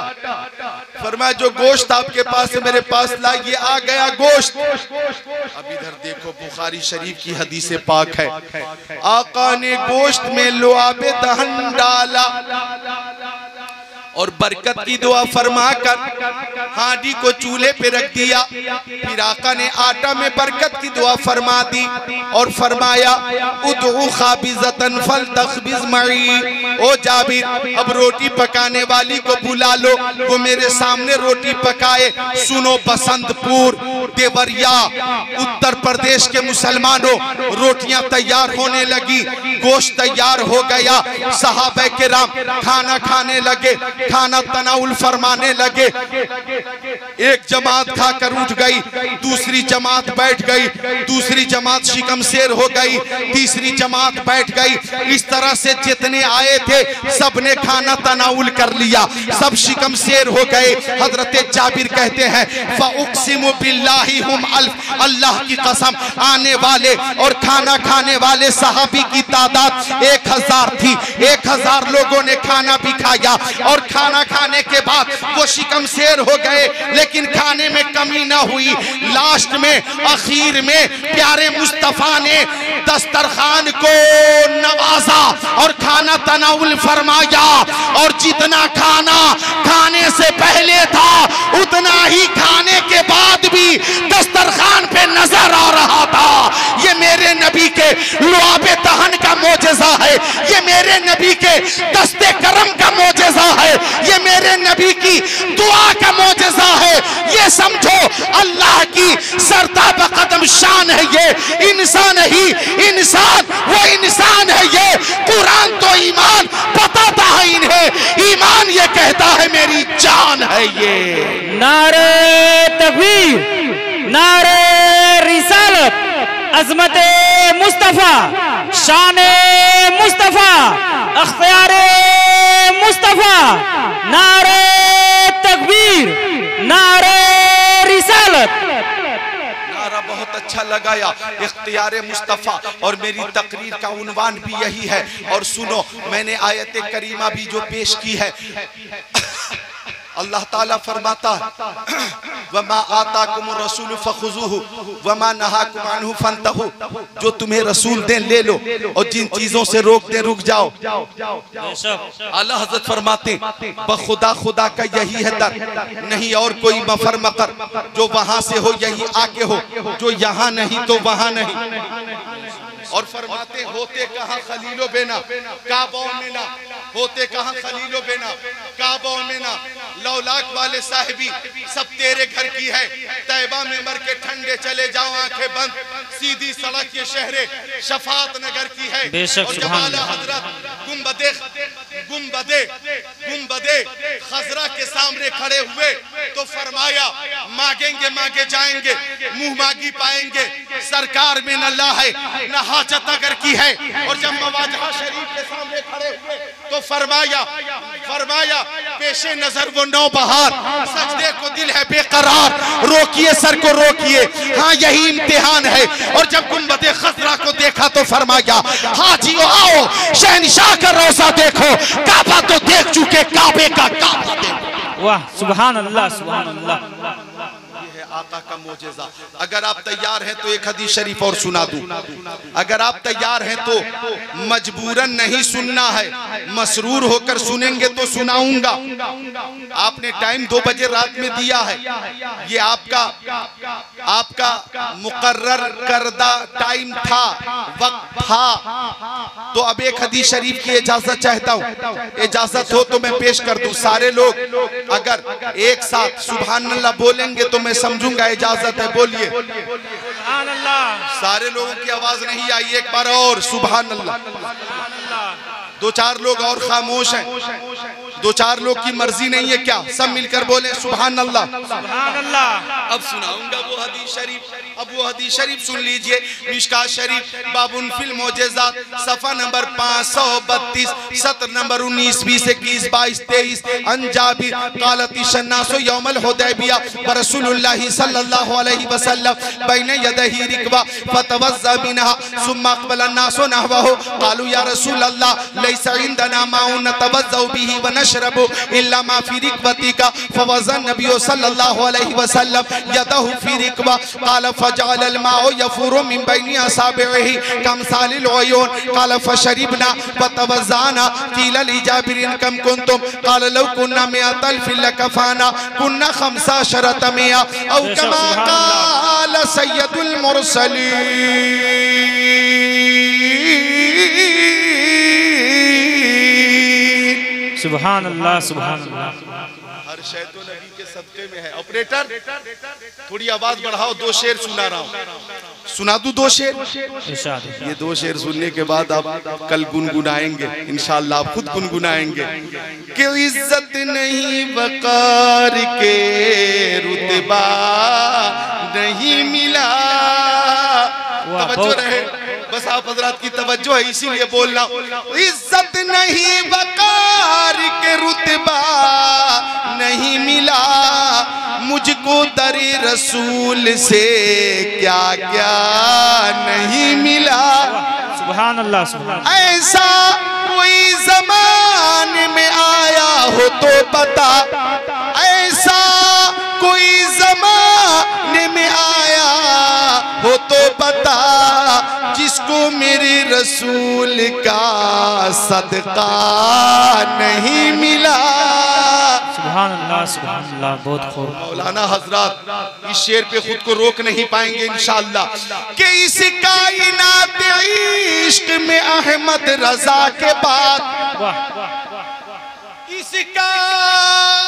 फरमाया जो गोश्त आपके पास है मेरे पास लाइए, आ गया गोश्त। अब इधर देखो बुखारी शरीफ की हदीस पाक है, आका ने गोश्त में लुआबे दहन डाला और बरकत की दुआ फरमा कर हांडी को चूल्हे पे रख दिया। फिर आका ने आटा में बरकत की दुआ फरमा दी और फरमाया उदउ खाबिज़तन फल तखबिज़ मई, ओ जाबिर अब रोटी पकाने वाली को बुला लो, वो मेरे सामने रोटी पकाए। सुनो बसंतपुर देवरिया उत्तर प्रदेश के मुसलमानों, रोटियां तैयार होने लगी, गोश्त तैयार हो गया, सहाबा किराम खाना खाने लगे, खाना तनाउल फरमाने लगे। एक जमात खाकर उठ गई, दूसरी जमात बैठ गई, दूसरी जमात शिकमशेर हो गई, तीसरी जमात बैठ गई। इस तरह से जितने आए थे सबने खाना तनाउल कर लिया, सब शिकमशेर हो गए। हजरत जाबिर कहते हैं फ़उक़सिमु बिल्लाहि हुम अल्फ़, अल्लाह की कसम आने वाले और खाना खाने वाले सहाबी की तादाद 1000 थी। 1000 लोगों ने खाना भी खाया और खाना खाने के बाद वो शिकमशेर हो गए, लेकिन खाने में कमी ना हुई। लास्ट में आखिर में प्यारे मुस्तफा ने दस्तरखान को नवाजा और खाना तनाउल फरमाया, और जितना खाना खाने से पहले था उतना ही खाने के बाद भी दस्तरखान पे नजर आ रहा था। ये मेरे नबी के लुआबे दहन का मोजज़ा है, ये मेरे नबी के दस्ते करम का मोजज़ा है, ये मेरे नबी की दुआ का मोजज़ा है। ये समझो अल्लाह की सरताब कदम शान है, ये इंसान ही इंसान, वो इंसान है। ये कुरान तो ईमान बताता है इन्हें, ईमान ये कहता है मेरी जान है। ये नारे तकबीर, नारे रिसालत, अज़मते मुस्तफा, शाने मुस्तफा, अख्तियारे मुस्तफा, नारे तकबीर, नारे रिसालत। नारा बहुत अच्छा लगाया इख्तियार मुस्तफ़ा, और मेरी तकरीर का उन्वान भी यही है। और सुनो, मैंने आयत करीमा भी जो पेश की है, अल्लाह ताला फरमाता है वमा आताकुम रसूल फखुज़ूहु वमा नहाकुम अन्हु फंतहु, जो तुम्हें रसूल दें ले लो, और जिन चीजों से रोक दे रुक जाओ। आला हज़रत फरमाते बखुदा खुदा का यही है दर, नहीं और कोई मफर मकर, जो वहां से हो यही आके हो, जो यहाँ नहीं तो वहां नहीं। और फरमाते होते कहाँ खलीलो बेना काबा में ना, होते कहाँ खलीलो बेना काबा में ना, लौलाक वाले साहिबी सब तेरे घर की है, तैबा में मर के ठंडे चले जाओ आंखें बंद, सीधी सड़क ये शहरे शफात नगर की है। और जब आला हजरत गुंबदे खजरा के सामने खड़े हुए तो फरमाया मांगेंगे मांगे जाएंगे, मुंह मांगी पाएंगे, सरकार में न ला है न हाजत नगर की है। और जब मवाजहा शरीफ के सामने खड़े हुए तो फरमाया पेशे नजर वो नौबहार, सजदे को दिल है बेकरार, रोकिए सर को रोकिए, हाँ यही इम्तिहान है। और जब गुंबदे खजरा को देखा तो फरमाया हाजियो आओ शहनशाह का रोजा देखो, काबा तो देख चुके, काबे का काबा देखो। वाह सुभान अल्लाह सुभान अल्लाह। आका का मोजेज़ा। अगर आप तैयार हैं तो एक हदीस शरीफ और सुना दूं, अगर आप तैयार हैं तो मजबूरन नहीं सुनना है, मसरूर होकर सुनेंगे तो सुनाऊंगा। आपने टाइम 2 बजे रात में दिया है, ये आपका मुकर्रर करदा टाइम था, वक्त था। तो अब एक हदीस शरीफ की इजाजत चाहता हूँ, इजाजत हो तो मैं पेश कर दूं। सारे लोग अगर एक साथ सुभान अल्लाह बोलेंगे तो मैं समझूंगा इजाजत है। बोलिए सुभान अल्लाह। सारे लोगों की आवाज नहीं आई, एक बार और सुभान अल्लाह। 2-4 लोग और खामोश हैं, 2-4 लोग की मर्जी नहीं है क्या? सब मिलकर बोले सुभान अल्लाह सुभान अल्लाह। अब सुनाऊंगा वो हदीस शरीफ, अब वो हदीस शरीफ सुन लीजिए। मिशकात शरीफ बाबुन फिल मोजेज़ात, सफ़ा नंबर 532, सत्र नंबर 19, 20, 21, 22, 23। अंजाबिर कालती शन्नासो यौमल हुदैबिया व रसूलुल्लाह सल्लल्लाहु अलैहि वसल्लम बैन यदैहि रिकवा फतवज़्ज़ा मिनहा सुम्मा अक़बल अन्नासु नहवहु क़ालू या रसूल अल्लाह लैसा इंदना माउन नतवज़्ज़उ बिही व नशरबु इल्ला मा फी रिकवतिका फवज़न नबी सल्लल्लाहु अलैहि वसल्लम यदहु फी रिकवा क़ाल फजअल अल माउ यफूरु मिन बैनि असाबिही कमसालिल उयून क़ाल फशरिबना फतवज़्ज़ाना क़ील लिजाबिर कम कुंतुम क़ाल लौ कुन्ना मिअतल फिल कफाना कुन्ना 15 मिया औ कमा क़ाल सय्यदुल मुरसलीन। सुभान अल्लाह सुभान अल्लाह। हर शय तो नबी के सदके में है। ऑपरेटर थोड़ी आवाज बढ़ाओ, 2 शेर सुना रहा हूँ, सुना दूं 2 शेर। ये 2 शेर सुनने के बाद आप कल गुनगुनाएंगे इंशाअल्लाह, आप खुद गुनगुनाएंगे कि इज्जत नहीं वकार के रुतबा नहीं मिला। तवज्जो रहे, बस आप हजरात की तवज्जो है इसीलिए बोल रहा हूं। इज्जत नहीं वकार के रुतबा नहीं मिला, मुझको दरे रसूल से क्या क्या नहीं मिला। सुभान अल्लाह सुभान। ऐसा कोई ज़माने में आया हो तो बता, ऐसा कोई ज़माने में आया हो तो बता, जिसको मेरे रसूल का सदका नहीं मिला। सुभान अल्लाह सुभान अल्लाह। बहुत खूब। मौलाना हजरात इस शेर पे खुद को रोक नहीं पाएंगे इंशाअल्लाह कि इस कायनात इश्क में अहमद रजा के बाद, इस कायनात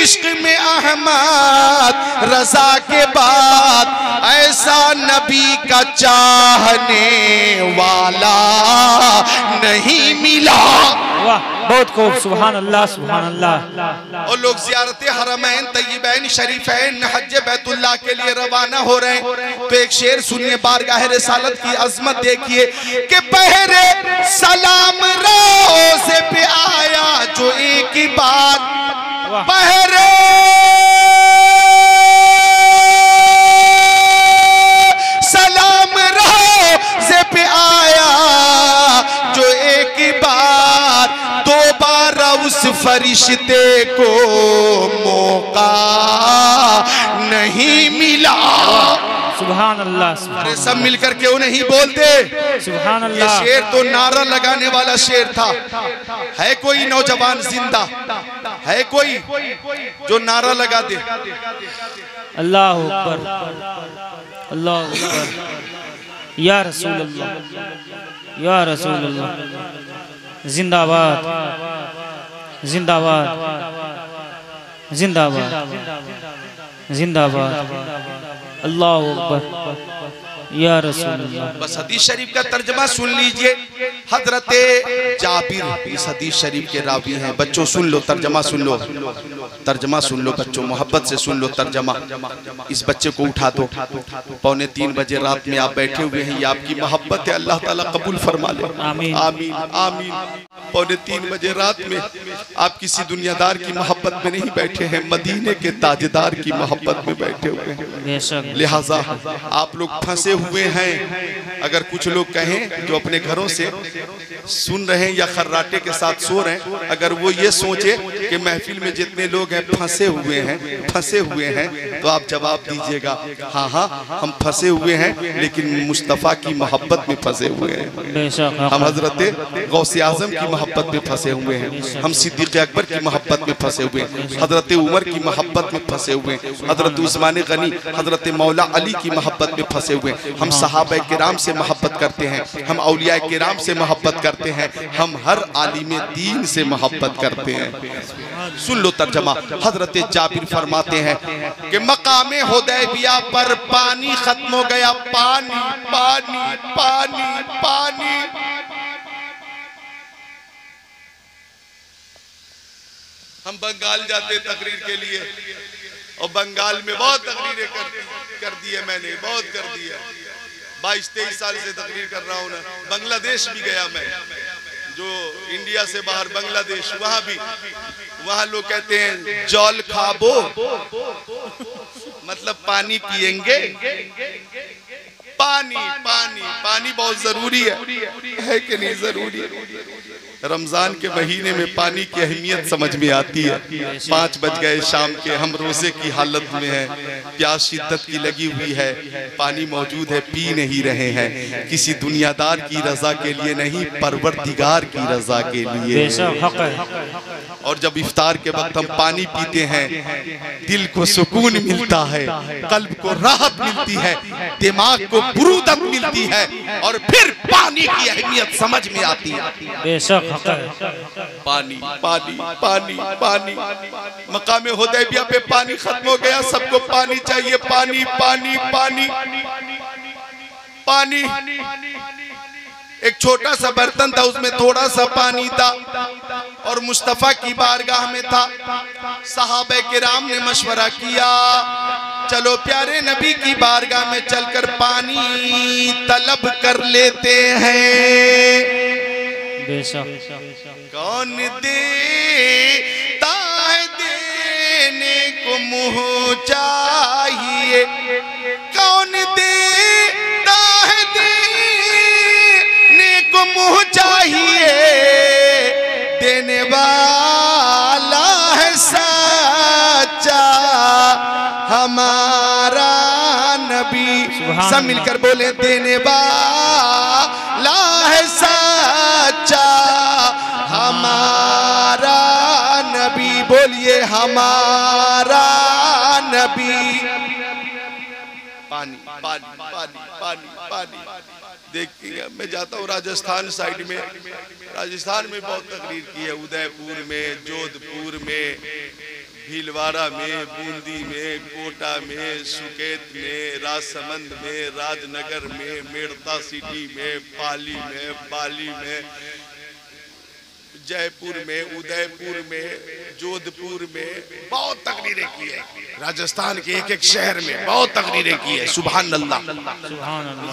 इश्क में अहमद रजा के बाद ऐसा नबी का चाहने वाला नहीं मिला। वाह बहुत खूब। सुभान अल्लाह सुभान अल्लाह। और लोग ज़ियारत हरमैन तय्यबैन शरीफैन हज बैतुल्लाह के लिए रवाना हो रहे हैं। तो एक शेर सुनिए, बारगाह रिसालत की अजमत देखिए कि पहरे सलाम रोज़े पे आया जो एक ही बात, पहरे फरिश्ते को मौका नहीं मिला। सुभान अल्लाह। अरे सब मिलकर क्यों नहीं बोलते? सुभान ये अल्लाह। शेर तो नारा लगाने वाला शेर था। है कोई नौजवान जिंदा? है कोई जो नारा लगा दे? अल्लाह अकबर, अल्लाह अकबर, या रसूल अल्लाह, या रसूल अल्लाह। जिंदाबाद, जिंदाबाद, जिंदाबाद, जिंदाबाद। अल्लाह अकबर, या रसूल अल्लाह। बस हदीस शरीफ का तर्जमा सुन लीजिए। हजरते जाबिर इस हदीस शरीफ के रावी हैं। बच्चों सुन लो, तर्जमा सुन लो, तर्जमा सुन लो बच्चों, मोहब्बत से सुन लो तर्जमा। इस बच्चे को उठा दो। 2:45 बजे रात में आप बैठे हुए हैं, ये आपकी मोहब्बत है, अल्लाह ताला कबूल फरमा ले। आमीन आमीन आमीन। 2:45 बजे रात में आप किसी दुनियादार की मोहब्बत में नहीं बैठे हैं, मदीने के ताजदार की मोहब्बत में बैठे हुए हैं। लिहाजा आप लोग फंसे हुए हैं। अगर कुछ लोग कहें जो अपने घरों से सुन रहे हैं या खर्राटे के साथ सो रहे हैं, अगर वो ये सोचे कि महफिल में जितने लोग हैं फंसे हुए हैं, फंसे हुए हैं, तो आप जवाब दीजिएगा हाँ हाँ हम फंसे हुए हैं, लेकिन मुस्तफ़ा की मोहब्बत में फंसे हुए हैं। हम हजरत गौसे आजम की मोहब्बत में फंसे हुए हैं। हम सिद्दीक़ अकबर की मोहब्बत में फंसे हुए हैं। हजरत उमर की मोहब्बत में फंसे हुए हैं। हजरत उस्मान गनी, हजरत मौला अली की मोहब्बत में फंसे हुए हैं। हम सहाबा किराम से मोहब्बत करते हैं, हम औलिया किराम से मोहब्बत करते हैं, हम हर आलिम दीन से मोहब्बत करते हैं। सुन लो तर्जमा। हजरत जाबिर फरमाते हैं कि मकामे हुदैबिया पर पानी खत्म हो गया। पानी पानी पानी पानी। हम बंगाल जाते तकरीर के लिए और बंगाल में बहुत तकरीरें कर दी है मैंने, बहुत कर दी है। 22-23 साल से तकरीर कर रहा हूँ ना। बांग्लादेश भी गया मैं, जो इंडिया से बाहर बांग्लादेश, वहां भी, वहां लोग कहते हैं जल खाबो, मतलब पानी पिएंगे। पानी पानी पानी बहुत जरूरी है कि नहीं जरूरी है? रमजान के महीने में पानी की अहमियत समझ में आती है। 5 बज गए शाम के, हम रोजे की हालत में हैं, प्यास शिद्दत की लगी हुई है, पानी मौजूद है, पी नहीं रहे हैं। किसी दुनियादार की रजा के लिए नहीं, परवरदिगार की रजा के लिए। और जब इफ्तार के वक्त हम पानी पीते हैं, दिल को सुकून मिलता है, कल्ब को राहत मिलती है, दिमाग को बुरूदत मिलती है, और फिर पानी की अहमियत समझ में आती है। पानी पानी पानी पानी। मकामे हुदैबिया पे पानी खत्म हो गया, सबको पानी चाहिए। पानी पानी पानी पानी। एक छोटा सा बर्तन था, उसमें थोड़ा सा पानी था और मुस्तफा की बारगाह में था। सहाबे किराम ने मशवरा किया, चलो प्यारे नबी की बारगाह में चलकर पानी तलब कर लेते हैं। कौन देता है देने को मुँह चाहिए, कौन देता है देने को मुँह चाहिए, देने वाला है सच्चा हमारा नबी। सब मिलकर बोले, देने वाला है सच्चा हमारा नबी। बोलिए हमारा नबी। पानी पानी पानी पानी पानी। देखिए मैं जाता हूँ राजस्थान साइड में, राजस्थान में बहुत तकरीर की है, उदयपुर में, जोधपुर में, भीलवाड़ा में, बूंदी में, कोटा में, सुकेत में, राजसमंद में, राजनगर में, मेड़ता सिटी में, पाली में, बाली में, जयपुर में, उदयपुर में, जोधपुर में बहुत तकरीरें की है। राजस्थान के एक एक शहर में बहुत तकरीरें की है। सुभान अल्लाह।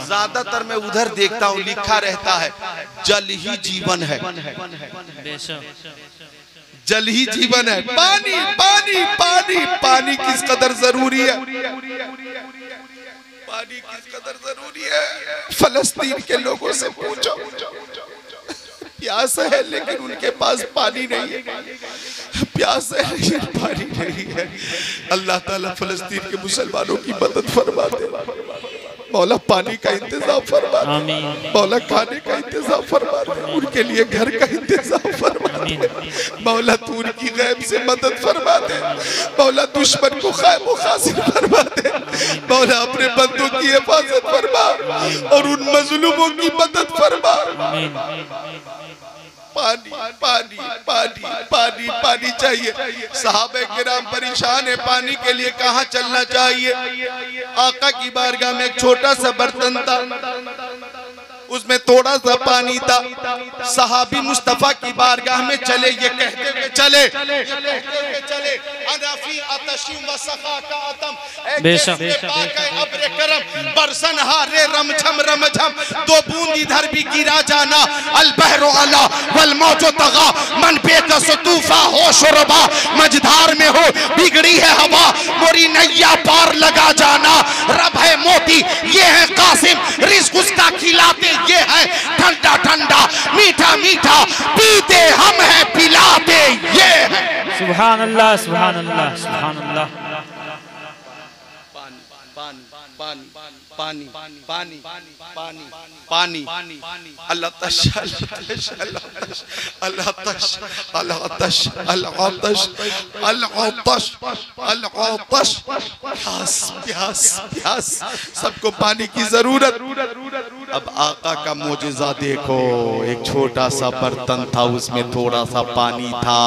ज्यादातर मैं उधर देखता हूँ लिखा रहता है जल ही जीवन है, जल ही जीवन है। पानी पानी पानी पानी किस कदर जरूरी है, पानी किस कदर जरूरी है। फलस्तीन के लोगों से पूछो, प्यास है लेकिन उनके पास पानी नहीं है। प्यास है लेकिन पानी नहीं है। अल्लाह ताला फ़लस्तीन के मुसलमानों की मदद फरमा दे। मौला पानी का इंतजाम फरमा दे, मौला खाने का इंतजाम फरमा दे, उनके लिए घर का इंतजाम फरमा दे। मौला तू उनकी गैब से मदद फरमा दे। मौला दुश्मन को खैब व खासिर फरमा दे। मौला अपने बंदों की हिफाजत फरमा और उन मजलूमों की मदद फरमा। पानी पानी पानी पानी पानी चाहिए। सहाबे किराम परेशान है, पानी के लिए कहाँ चलना चाहिए। आका की बारगाह में एक छोटा सा बर्तन था, उसमें थोड़ा सा पानी था। सहाबी मुस्तफा की बारगाह में चले, ये कहते हुए चले, बरसन हारे रमझम रमझम, दो बूंद इधर भी गिरा जाना। अल बहरो अला वल मौजो तगा, मन बेकस तूफा हो शुरबा, मझधार में हो बिगड़ी है हवा, मोरी नैया पार लगा जाना। रब है मोती, ये है कासिम, रिज़्क़ उसका खिलाते ये है ठंडा ठंडा, मीठा मीठा, पीते हम है पिलाते ये है। सुभान अल्लाह सुभान अल्लाह सुभान अल्लाह। पानी पानी पानी पानी पानी अल्लाह तश अल्लाह तश अल्लाह तश अल्लाह तश अल्लाह तश अल्लाह तश। प्यास प्यास प्यास, सबको पानी की जरूरत। अब आका का मोजिज़ा देखो, एक छोटा सा बर्तन था, उसमें थोड़ा सा पानी था।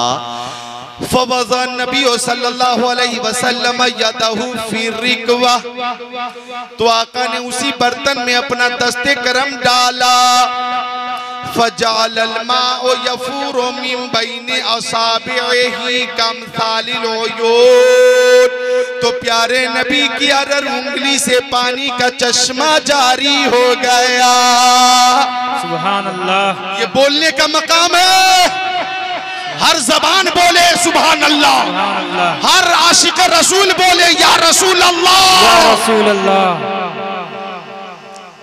फवज़ा नबी सल्लल्लाहु अलैहि वसल्लम यदहु फी रिकवा, तो आका ने उसी बर्तन में अपना दस्ते करम डाला। फजालल माउ यफूरु मिन बैनि असाबिही कमसालिल उयून, तो प्यारे नबी की अरर उंगली से पानी का चश्मा जारी हो गया। सुभान अल्लाह। ये बोलने का मकाम है, हर जबान बोले सुभान अल्लाह, हर आशिक रसूल बोले या रसूल अल्लाह या रसूल अल्लाह।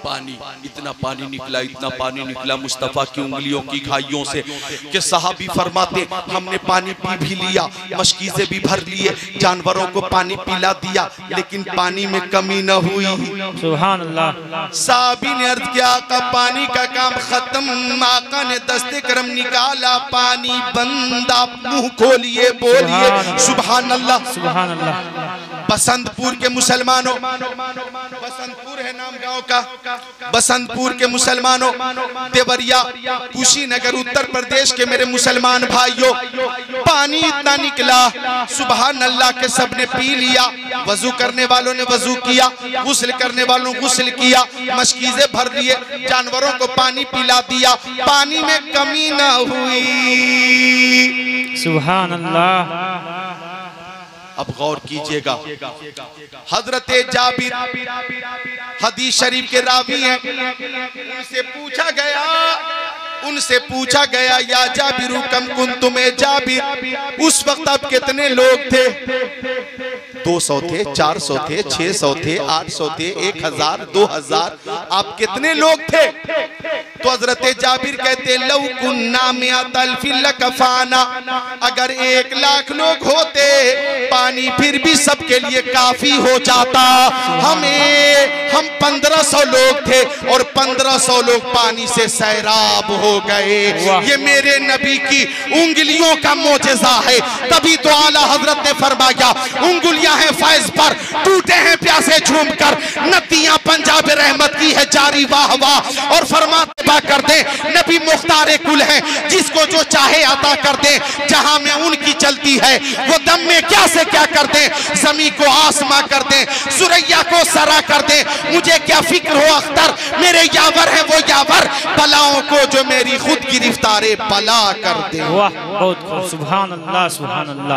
पानी, इतना पानी निकला, इतना पानी निकला मुस्तफ़ा की उंगलियों की घाइयों से कि सहाबी फरमाते हमने पानी पी भी लिया, मशकीज़े भी भर लिए, जानवरों को पानी पिला दिया, लेकिन पानी में कमी न हुई। सुभान अल्लाह। सहाबी ने अर्ज किया आका पानी का काम खत्म। आका ने दस्ते करम निकाला, पानी बंद। आप मुंह खोलिए, बोलिए सुभान अल्लाह सुभान अल्लाह। बसंतपुर के मुसलमानों, बसंतपुर है नाम गांव का, बसंतपुर के मुसलमानों, देवरिया, कुशीनगर, उत्तर प्रदेश के मेरे मुसलमान भाइयों, पानी इतना निकला सुभान अल्लाह के सबने पी लिया। वजू करने वालों ने वजू किया, गुस्ल करने वालों ने गुस्ल किया, मशकीज़े भर लिए, जानवरों को पानी पिला दिया, पानी में कमी न हुई। सुभान अल्लाह। अब गौर कीजिएगा, हजरत जाबिर हदीस शरीफ के रावी हैं, उनसे पूछा गया या जाबिर कम कुंतुम जाबिर, उस वक्त आप कितने लोग थे? 200 थे, 400 थे, 600 थे, 800 थे, 1000, 2000, आप कितने लोग थे? तो हजरत जाबिर कहते लौ कुन्ना मिअतल फिल कफाना, अगर 1 लाख लोग होते पानी फिर भी सबके लिए काफी हो जाता। हम 1500 लोग थे और 1500 लोग पानी से सैराब हो गए। ये मेरे नबी की उंगलियों का मोजेज़ा है। तभी तो आला हजरत ने फरमाया उंगलियां हैं फैज पर, टूटे हैं प्यासे झूमकर, नदियां पंजाब रहमत की है जारी वाह वाह। और फरमाते कर दे नबी मुख्तार कुल है, जिसको जो चाहे अता कर दे, जहां में उनकी चलती है वो दम में क्या से क्या कर दे, जमी को आसमां कर दे, सुरैया को सरा कर दे। मुझे क्या फिक्र हो अख्तर, मेरे यावर है वो यावर, बलाओं को जो मेरी खुद गिरफ्तारे बला कर दे। वाह बहुत खूब, सुभान अल्लाह सुभान अल्लाह।